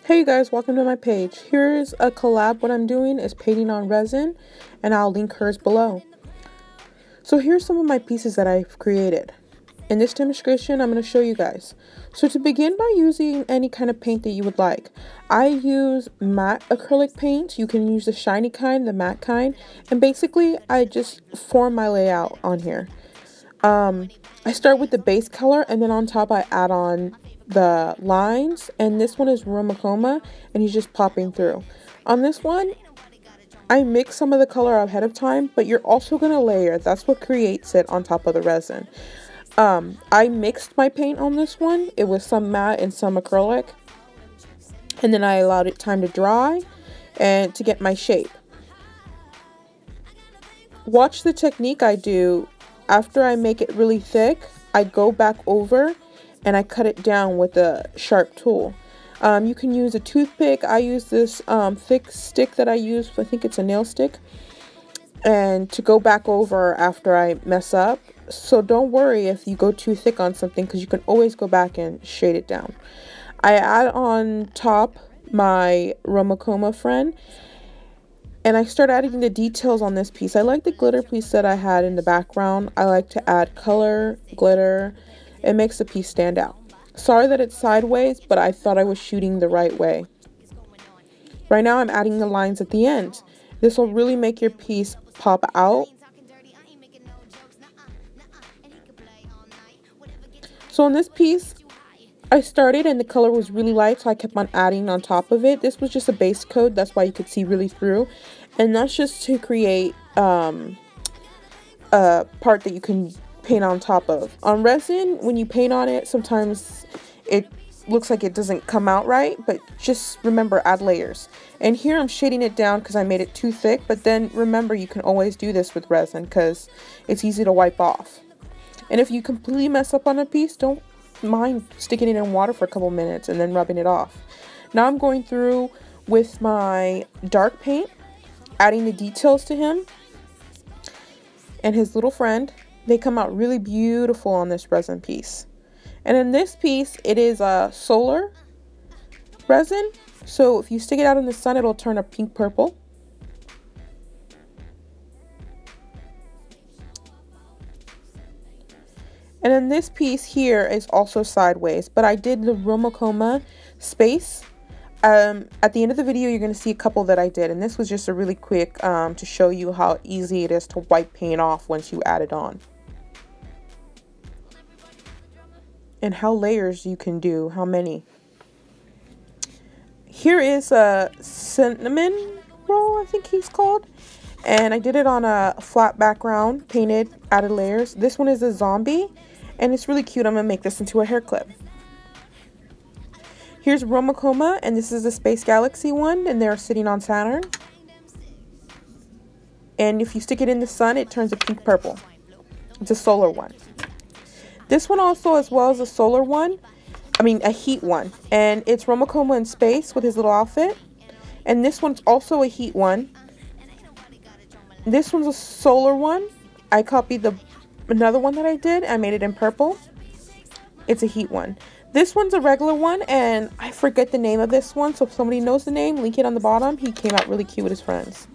Hey you guys, welcome to my page. Here's a collab. What I'm doing is painting on resin, and I'll link hers below. So here's some of my pieces that I've created. In this demonstration, I'm going to show you guys. So to begin by using any kind of paint that you would like. I use matte acrylic paint. You can use the shiny kind, the matte kind, and basically I just form my layout on here. I start with the base color, and then on top I add on the lines, and this one is Romacoma, and he's just popping through. On this one, I mix some of the color ahead of time, but you're also going to layer. That's what creates it on top of the resin. I mixed my paint on this one. It was some matte and some acrylic, and then I allowed it time to dry and to get my shape. Watch the technique I do. After I make it really thick, I go back over and I cut it down with a sharp tool. You can use a toothpick. I use this thick stick that I use. I think it's a nail stick. And to go back over after I mess up. So don't worry if you go too thick on something, because you can always go back and shade it down. I add on top my Romacoma friend. And I start adding the details on this piece. I like the glitter piece that I had in the background. I like to add color, glitter. It makes the piece stand out. Sorry that it's sideways, but I thought I was shooting the right way. Right now I'm adding the lines at the end. This will really make your piece pop out. So on this piece, I started and the color was really light, so I kept on adding on top of it. This was just a base coat, that's why you could see really through. And that's just to create a part that you can paint on top of. On resin, when you paint on it, sometimes it looks like it doesn't come out right, but just remember, add layers. And here I'm shading it down because I made it too thick, but then remember, you can always do this with resin because it's easy to wipe off. And if you completely mess up on a piece, don't mind sticking it in water for a couple minutes and then rubbing it off. Now I'm going through with my dark paint, adding the details to him and his little friend. They come out really beautiful on this resin piece. And in this piece, it is a solar resin. So if you stick it out in the sun, it'll turn a pink purple. And then this piece here is also sideways, but I did the Romacoma space. At the end of the video, you're going to see a couple that I did, and this was just a really quick to show you how easy it is to wipe paint off once you add it on. And how layers you can do, how many. Here is a cinnamon roll, I think he's called. And I did it on a flat background, painted, added layers. This one is a zombie, and it's really cute. I'm going to make this into a hair clip. Here's Romacoma, and this is the Space Galaxy one, and they're sitting on Saturn. And if you stick it in the sun, it turns a pink purple. It's a solar one. This one also, as well as a solar one, a heat one. And it's Romacoma in space with his little outfit. And this one's also a heat one. This one's a solar one. I copied another one that I did. I made it in purple. It's a heat one. This one's a regular one, and I forget the name of this one, so if somebody knows the name, link it on the bottom. He came out really cute with his friends.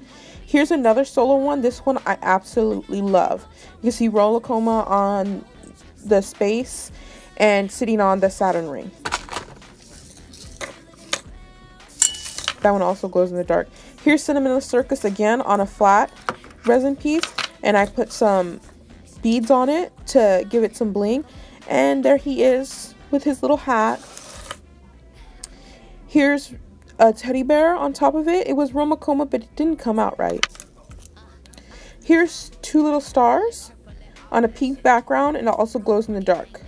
Here's another solar one. This one I absolutely love. You can see Romacoma on the space and sitting on the Saturn ring. That one also glows in the dark. Here's Cinnamon Circus again on a flat resin piece, and I put some beads on it to give it some bling. And there he is with his little hat. Here's a teddy bear on top of it. It was Romacoma, but it didn't come out right. Here's two little stars on a pink background, and it also glows in the dark.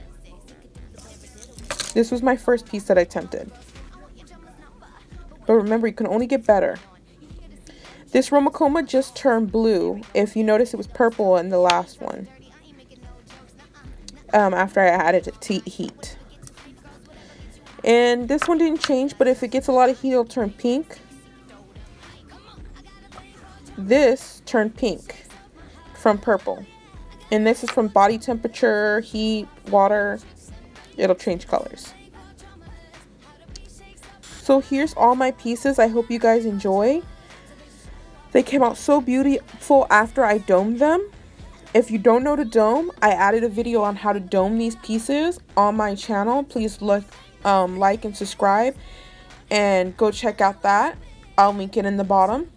This was my first piece that I attempted. But remember, you can only get better. This Romacoma just turned blue. If you notice, it was purple in the last one. After I added it to heat. And this one didn't change, but if it gets a lot of heat, it'll turn pink. This turned pink from purple. And this is from body temperature, heat, water. It'll change colors. So here's all my pieces. I hope you guys enjoy. They came out so beautiful after I domed them. If you don't know to dome, I added a video on how to dome these pieces on my channel. Please look, like and subscribe and go check out that. I'll link it in the bottom.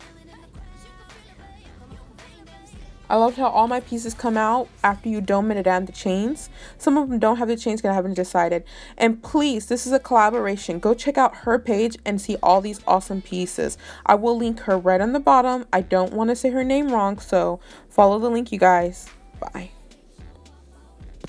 I love how all my pieces come out after you dome it and add the chains. Some of them don't have the chains because I haven't decided. And please, this is a collaboration. Go check out her page and see all these awesome pieces. I will link her right on the bottom. I don't want to say her name wrong, so follow the link, you guys. Bye.